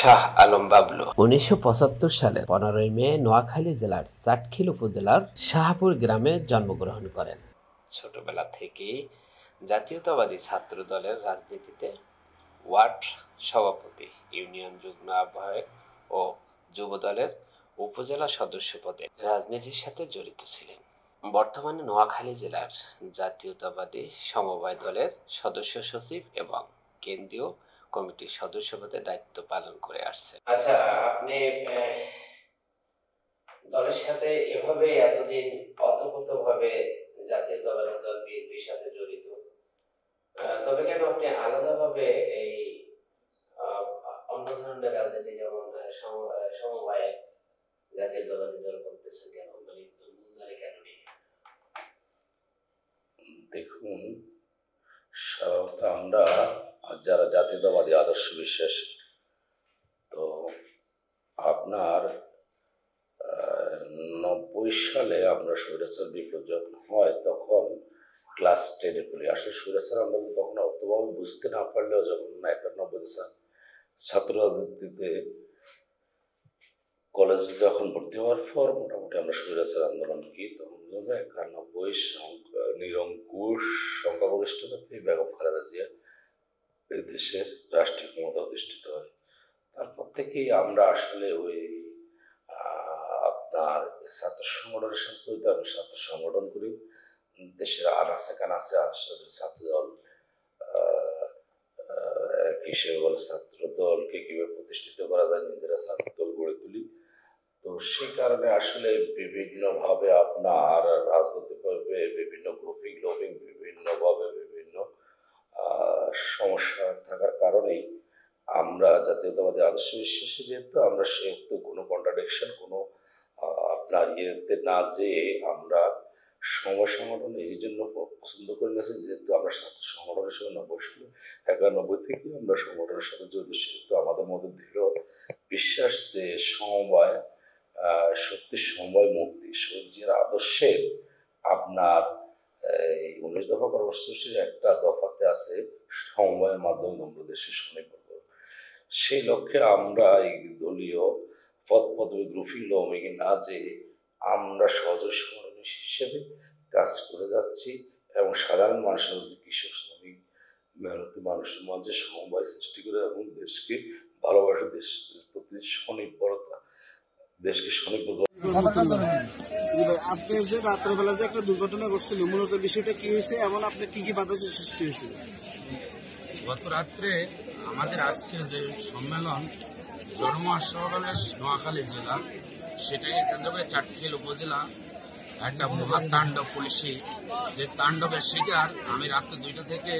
শাহ আলম বাবলু 1975 সালের 15 মে নোয়াখালী জেলার চাটখিল উপজেলার শাহপুর গ্রামে জন্মগ্রহণ করেন। ছোটবেলা থেকেই জাতীয়তাবাদী ছাত্র দলের রাজনীতিতে ওয়ার্ড সভাপতি, ইউনিয়ন যুগ্ম আহ্বায়ক ও যুব দলের উপজেলা সদস্য পদে রাজনীতির সাথে জড়িত ছিলেন। বর্তমানে নোয়াখালী জেলার জাতীয়তাবাদী সমবায় দলের সদস্য সচিব এবং কেন্দ্রীয় কমিটির সদস্য পদে দায়িত্ব পালন করে আসছে। আচ্ছা, আপনি দলের সাথে এভাবে এতদিন অতপ্রতভাবে জাতীয়তাবাদী দল বিএনপির সাথে জড়িত, তবে কেন আপনি আলাদাভাবে এই অন্য ধরনের রাজনীতি যেমন সমবায় জাতীয়তাবাদী দল করতেছেন কেন? মানে মূলধারে কেন নেই? দেখুন, সাধারণত আমরা যারা জাতীয়তাবাদী আদর্শ বিশ্বাসী, তো আপনার 90 সালে আমরা স্বৈরাচার বিপ্লব যখন হয় তখন ক্লাস 10-এ পড়ি। আসলে স্বৈরাচার আন্দোলন তখন অতভাবে বুঝতে না পারলেও যখন 91 ছাত্র রাজনীতিতে কলেজে যখন ভর্তি হওয়ার পর মোটামুটি আমরা স্বৈরাচার আন্দোলন কি তখন 91 নিরঙ্কুশ সংখ্যাগরিষ্ঠতাতে বেগম খালেদা জিয়া এই দেশের রাষ্ট্রীয় ক্ষমতা অধিষ্ঠিত হয়। তারপর থেকেই আমরা আসলে ওই আপনার ছাত্র সংগঠনের সাথে জড়িত। আমি ছাত্র সংগঠন করি, দেশের আনাচে কানাচে আসলে ছাত্র দল হিসেবে বলে ছাত্র দলকে কিভাবে প্রতিষ্ঠিত করা যায়, নিজেরা ছাত্র দল গড়ে তুলি। তো সেই কারণে আসলে বিভিন্নভাবে আপনার রাজনৈতিকভাবে বিভিন্ন গ্রুপিং লোভিং বিভিন্নভাবে বিভিন্ন সমস্যা থাকার কারণেই আমরা জাতীয়তাবাদী আদর্শ বিশ্বাসী যেহেতু আমরা সেহেতু কোনো কন্ট্রাডিকশন কোনো আপনার ইয়েতে না যেয়ে আমরা সংগঠন এই জন্য পছন্দ করে গেছি, যেহেতু আমরা ছাত্র সংগঠনের সঙ্গে 91 থেকে আমরা সংগঠনের সাথে জড়িত, সেহেতু আমাদের মধ্যে দৃঢ় বিশ্বাস যে সমবায় সত্যি সমবায় মুক্তি সূর্যের আদর্শের আপনার এই 19 দফা কর্মসূচির একটা দফাতে আছে সমবায়ের মাধ্যমে আমরা দেশের স্বনির্ভর করব। সেই লক্ষ্যে আমরা এই দলীয় পদ পদবি গ্রুপিং লোমিং না যে আমরা সহযোগী সংগঠন হিসেবে কাজ করে যাচ্ছি এবং সাধারণ মানুষের মধ্যে কৃষক শ্রমিক মেহনতি মানুষের মাঝে সমবায় সৃষ্টি করে এবং দেশকে ভালোবাসা, দেশের প্রতি স্বনির্ভরতা, দেশকে স্বনির্ভর। আপনি যে রাত্রেবেলা যে একটা দুর্ঘটনা ঘটছিল, মূলত বিষয়টা কি হয়েছে এবং আপনার কি কি বাধা সৃষ্টি হয়েছিল? গত রাত্রে আমাদের আজকের যে সম্মেলন জন্ম আশ্রয় নোয়াখালী জেলা, সেটাকে কেন্দ্র করে চাটখিল উপজেলা একটা মহা তাণ্ডব পুলিশি যে তাণ্ডবের শিকার আমি রাত্রে 2টা থেকে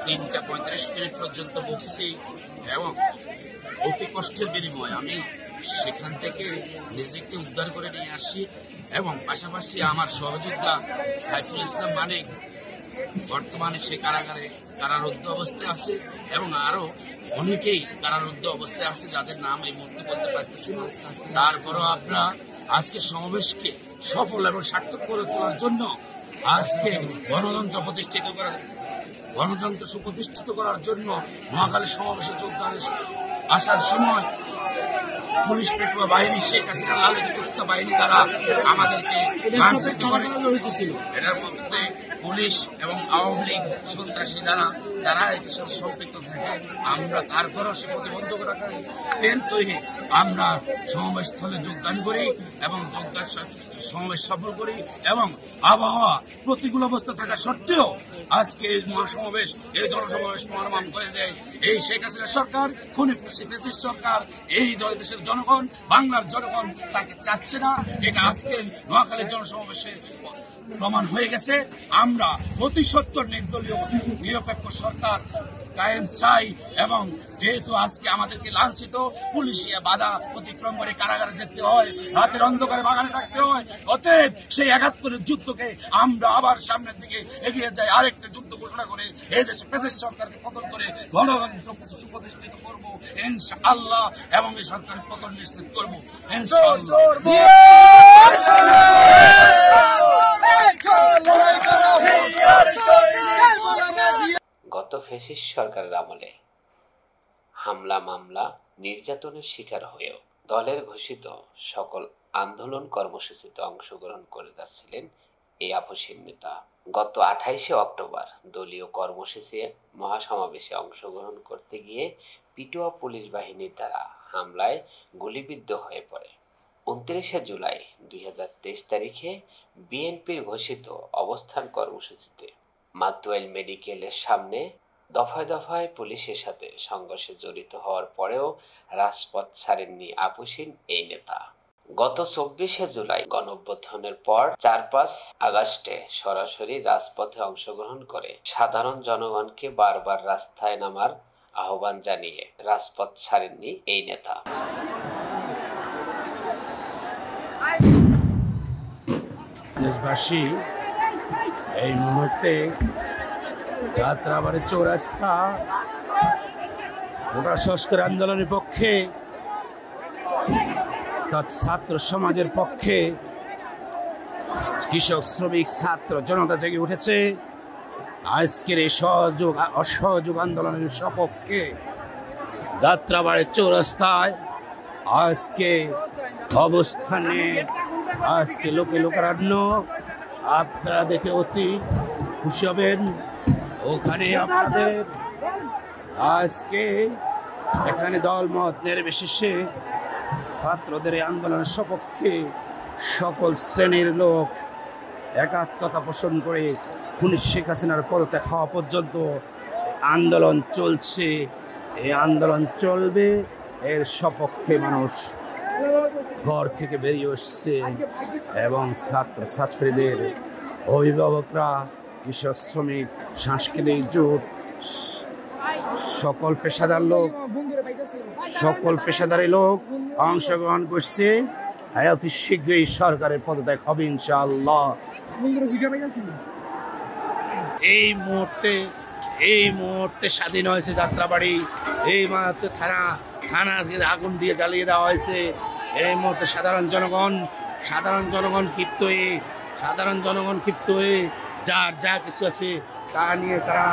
3:35 পর্যন্ত বসছি এবং অতি কষ্টের বিনিময়ে আমি সেখান থেকে নিজেকে উদ্ধার করে নিয়ে আসি এবং পাশাপাশি আমার সহযোদ্ধা সাইফুল ইসলাম মানিক বর্তমানে সে কারাগারে কারারুদ্ধ অবস্থায় আছে এবং আরো অনেকেই কারারুদ্ধ অবস্থায় আছে যাদের নাম এই মুহূর্তে বলতে পারতেছি না। তারপরও আমরা আজকে সমাবেশকে সফল এবং সার্থক করে তোলার জন্য আজকে গণতন্ত্র সুপ্রতিষ্ঠিত করার জন্য নোয়াখালী সমাবেশে যোগদানের আসার সময় পুলিশ পেটুয়া বাহিনী, শেখ হাসিনা লালিত কুত্তা বাহিনী দ্বারা আমাদেরকে এটার মধ্যে পুলিশ এবং আওয়ামী লীগ সন্ত্রাসী যারা এটির সাথে সম্পৃক্ত থাকে। আমরা তারপরেও সে প্রতিবন্ধক রাখার পেন তৈরি আমরা সমাবেশ স্থলে যোগদান করি এবং সমাবেশ সফল করি এবং আবহাওয়া প্রতিকূল অবস্থা থাকা সত্ত্বেও আজকে এই মহাসমাবেশ, এই জনসমাবেশ প্রমাণ করে দেয় এই শেখ হাসিনা সরকার, খুনি ফ্যাসিস্ট সরকার, এই দেশের জনগণ, বাংলার জনগণ তাকে চাচ্ছে না। এটা আজকে নোয়াখালীর জনসমাবেশে প্রমাণ হয়ে গেছে। আমরা অতি সত্তর নির্দলীয় নিরপেক্ষ সরকার কায়েম চাই এবং যেহেতু আজকে আমাদেরকে লাঞ্ছিত পুলিশিয়া বাধা অতিক্রম করে কারাগারে যেতে হয়, রাতের অন্ধকারে বাগানে থাকতে হয়, অতএব সেই 71-এর যুদ্ধকে আমরা আবার সামনের দিকে এগিয়ে যাই, আরেকটা যুদ্ধ ঘোষণা করে এই দেশে ফ্যাসিস্ট সরকারকে পতন করে গণতন্ত্র সুপ্রতিষ্ঠিত করব ইনশাআল্লাহ এবং এই সরকারের পতন নিশ্চিত করব ইনশাআল্লাহ। গত ফ্যাসিস্ট সরকারের আমলে হামলা মামলা নির্যাতনের শিকার হয়েও দলের ঘোষিত সকল আন্দোলন কর্মসূচিতে অংশগ্রহণ করে যাচ্ছিলেন এই আপসীন নেতা। গত 28শে অক্টোবর দলীয় কর্মসূচি মহাসমাবেশে অংশগ্রহণ করতে গিয়ে পিটুয়া পুলিশ বাহিনীর দ্বারা হামলায় গুলিবিদ্ধ হয়ে পড়ে। 29শে জুলাই 2023 তারিখে বিএনপির ঘোষিত অবস্থান কর্মসূচিতে মাতুয়াইল মেডিকেলের সামনে দফায় দফায় পুলিশের সাথে সংঘর্ষে জড়িত হওয়ার পরেও রাজপথ ছাড়েননি আপসীন এই নেতা। গত 24শে জুলাই গণঅভ্যুত্থানের পর 4-5 আগস্টে সরাসরি রাজপথে অংশগ্রহণ করে সাধারণ জনগণকে বারবার রাস্তায় নামার আহ্বান জানিয়ে রাজপথ ছাড়েননি এই নেতা। দেশবাসী, এই মুহূর্তে যাত্রাবাড়ি চৌরাস্তা গোটা সংস্কার আন্দোলনের পক্ষে, ছাত্র সমাজের পক্ষে, কৃষক শ্রমিক ছাত্র জনতা জেগে উঠেছে। আজকের এই অসহযোগ আন্দোলনের সপক্ষে যাত্রাবাড়ি চৌরাস্তায় আজকে অবস্থানে আজকে লোকারণ্য আপনারা দেখে অতি খুশি হবেন। ওখানে আপনাদের আজকে এখানে দলমত নির্বিশেষে ছাত্রদের আন্দোলনের সপক্ষে সকল শ্রেণীর লোক একাত্মতা পোষণ করে খুনি শেখ হাসিনার পদত্যাগ হওয়া পর্যন্ত আন্দোলন চলছে। এই আন্দোলন চলবে, এর সপক্ষে মানুষ ঘর থেকে বেরিয়ে আসছে এবং ছাত্রছাত্রীদের অভিভাবকরা, কৃষক শ্রমিক, সাংস্কৃতিক জোট, সকল পেশাদারি লোক অংশগ্রহণ করছে। অতি শীঘ্রই সরকারের পদত্যাগ হবে ইনশাআল্লাহ। এই মুহূর্তে স্বাধীন হয়েছে যাত্রাবাড়ি। এই মুহূর্তে থানার আগুন দিয়ে জ্বালিয়ে দেওয়া হয়েছে। এই মুহূর্তে সাধারণ জনগণ ক্ষিপ্ত হয়ে যার যা কিছু আছে তা নিয়ে তারা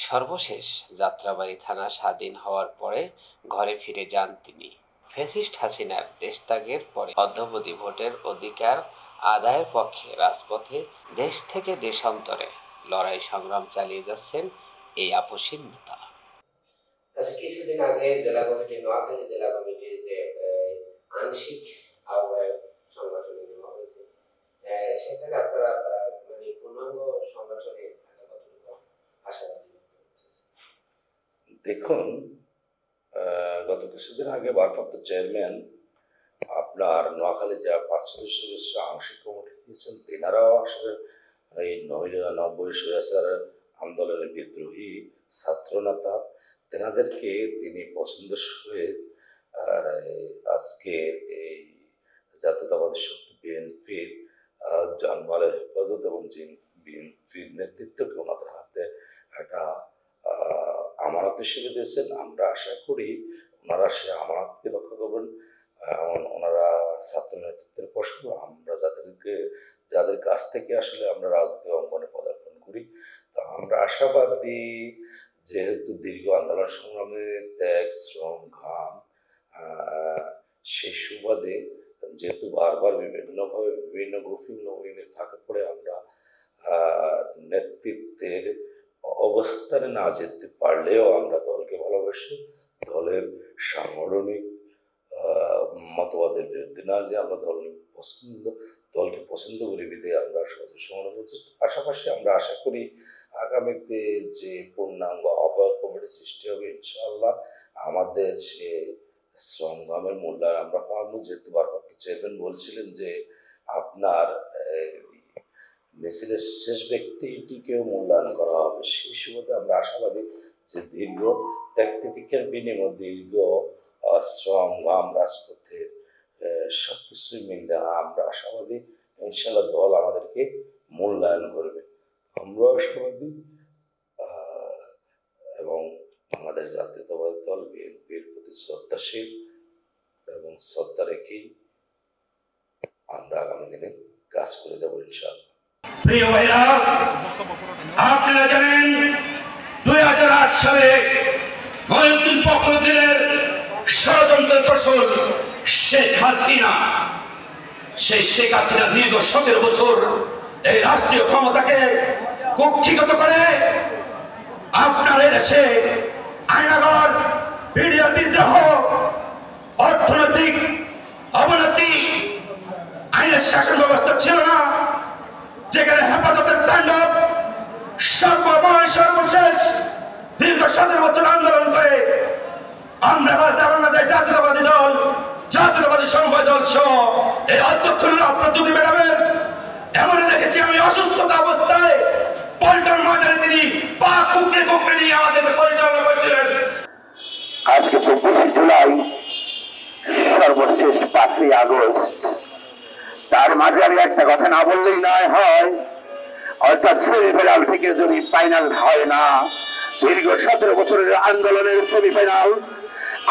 সর্বশেষ যাত্রাবাড়ি থানা স্বাধীন হওয়ার পরে ঘরে ফিরে যান তিনি। ফ্যাসিস্ট হাসিনার দেশত্যাগের পরে অদ্যাবধি ভোটের অধিকার আদায়ের পক্ষে রাজপথে দেশ থেকে দেশান্তরে লড়াই সংগ্রাম চালিয়ে যাচ্ছেন এই আপসীন নেতা। কিছুদিন আগে নোয়াখালী জেলা কমিটির যে আংশিক আহ্বায়ক সংগঠনে নেওয়া হয়েছে, সেখানে আপনারা মানে পূর্ণাঙ্গ সংগঠনে থাকা কতটুকু আশাবাদী? দেখুন, গত কিছুদিন আগে ভারপ্রাপ্ত চেয়ারম্যান আপনার নোয়াখালী যা 5 সদস্য আংশিক কমিটি দিয়েছেন, তেনারাও আসলে এই 90 স্বৈরাচার আন্দোলনের বিদ্রোহী ছাত্রনেতা, তেনাদেরকে তিনি পছন্দসই আজকের এই জাতীয়তাবাদী শক্তি বিএনপির জানমালের হেফাজত এবং বিএনপির নেতৃত্বকে ওনাদের হাতে একটা আমানত হিসেবে দিয়েছেন। আমরা আশা করি ওনারা সে আমানতকে রক্ষা করবেন। ওনারা ছাত্র নেতৃত্বের পছন্দ, আমরা যাদের কাছ থেকে আসলে আমরা রাজনৈতিক অঙ্গনে পদার্পণ করি, তো আমরা আশাবাদী, যেহেতু দীর্ঘ আন্দোলন সংগ্রামে ত্যাগ, শ্রম, ঘাম, সেই সুবাদে যেহেতু বারবার বিভিন্নভাবে বিভিন্ন গ্রুপিং ফাঁকে পড়ে আমরা নেতৃত্বের অবস্থানে না যেতে পারলেও আমরা দলকে ভালোবাসি, দলের সাংগঠনিক মতবাদের বিরুদ্ধে না যে আমরা দলকে পছন্দ করি বিধে আমরা সহজে সংগঠন। পাশাপাশি আমরা আশা করি আগামীতে যে পূর্ণাঙ্গ আহ্বায়ক কমিটি সৃষ্টি হবে, ইনশাআল্লাহ আমাদের সে শ্রমঘামের মূল্যায়ন আমরা পাবো, যেহেতু ভারপ্রাপ্ত চেয়ারম্যান বলছিলেন যে আপনার মিছিলের শেষ ব্যক্তিটিকেও মূল্যায়ন করা হবে। সেই সুবাদে আমরা আশাবাদী যে দীর্ঘ ত্যাগতিতিকের বিনিময়ে দীর্ঘ শ্রম ঘাম রাজপথের সবকিছুই মিলে আমরা আশাবাদী ইনশাল্লাহ দল আমাদেরকে মূল্যায়ন করবে। আমরা আশাবাদী এবং বাংলাদেশ জাতীয়তাবাদী দল বিএনপির প্রতি শ্রদ্ধাশীল এবং শ্রদ্ধা রেখেই আমরা আগামী দিনে কাজ করে যাব ইনশাআল্লাহ। প্রিয় ভাইরা, আপনারা জানেন 2008 সালে মঈনুদ্দিন ফখরুদ্দিনের ষড়যন্ত্রের ফসল শেখ হাসিনা। সেই শেখ হাসিনা দীর্ঘ 17 বছর এই রাষ্ট্রীয় ক্ষমতাকে কুক্ষিগত করে আপনার দেশে আইনাগর, মিডিয়া বিদ্রোহ, অর্থনৈতিক অবনতি, আইনের শাসন ব্যবস্থা ছিল না, যেখানে হেফাজতের তাণ্ডব, সর্বশেষ দীর্ঘ 17 বছর আন্দোলন করে আমরা বাংলাদেশ জাতীয়তাবাদী দল, জাতীয়তাবাদী সমবায় দল সহ এই অধ্যক্ষরা আপনার যদি ম্যাডামের এমন দেখেছি আমি অসুস্থতা অবস্থায় পল্টন মাজারে তিনি পা কুকড়ে কুকড়ে নিয়ে আমাদেরকে পরিচালনা করছিলেন। আজকে 24 জুলাই, সর্বশেষ 5 আগস্ট। তার মাঝে আমি একটা কথা না বললেই নয় হয়, অর্থাৎ সেমিফাইনাল থেকে যদি ফাইনাল হয় না, দীর্ঘ 17 বছরের আন্দোলনের সেমিফাইনাল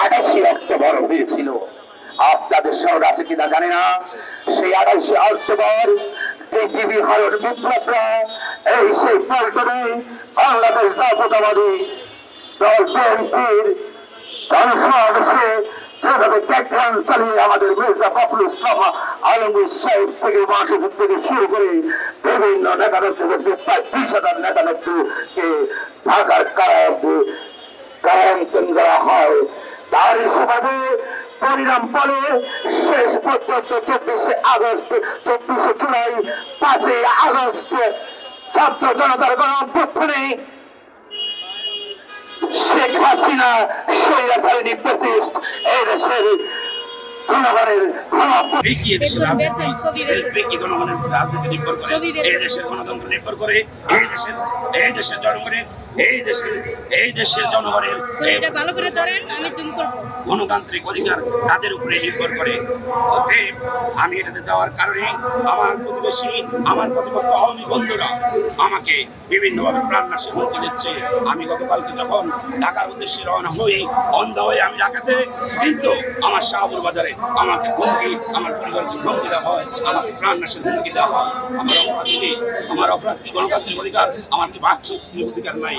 28 অক্টোবর হয়েছিল। আপনাদের শহর আছে কিনা জানি না, সেই 28 অক্টোবর পৃথিবী হারণ বিপ্লবরা এই সেই পল্টনে বাংলাদেশ জাতীয়তাবাদী দল বিএনপির জনসমাবেশে যেভাবে ত্যাগদান চালিয়ে আমাদের মির্জা ফখরুল ইসলাম আলমগীর সাহেব থেকে মাসুদ থেকে শুরু করে বিভিন্ন নেতা নেত্রীদেরকে প্রায় 20,000 নেতা নেত্রীকে ঢাকার কারান্তন করা হয়। তার সুবাদে পরিণাম পরে শেষ পর্যন্ত 24 জুলাই, 5 আগস্ট ছাত্র জনতার গণঅভ্যুত্থানে শেখ হাসিনা স্বৈরাচারী ফ্যাসিস্ট এই দেশের জনগণের রাজনীতি নির্ভর করে, এই দেশের গণতন্ত্র নির্ভর করে, এই দেশের জনগণের গণতান্ত্রিক অধিকার তাদের উপরে নির্ভর করে। অতএব আমি এটাতে দেওয়ার কারণে আমার প্রতিবেশী, আমার প্রতিপক্ষ আওয়ামী বন্ধুরা আমাকে বিভিন্নভাবে প্রাণনাশে হুমকি দিচ্ছে। আমি গতকালকে যখন ঢাকার উদ্দেশ্যে রওনা হই, অন্ধ হয়ে আমি ঢাকাতে, কিন্তু আমার শাহপুর বাজারে আমাকে হুমকি, আমার পরিবারকে হুমকি দেওয়া হয়, আমাকে প্রাণনাশের হুমকি দেওয়া হয়। আমার অপরাধ কি? গণতান্ত্রিক অধিকার, আমার কি বাক শক্তির অধিকার নাই?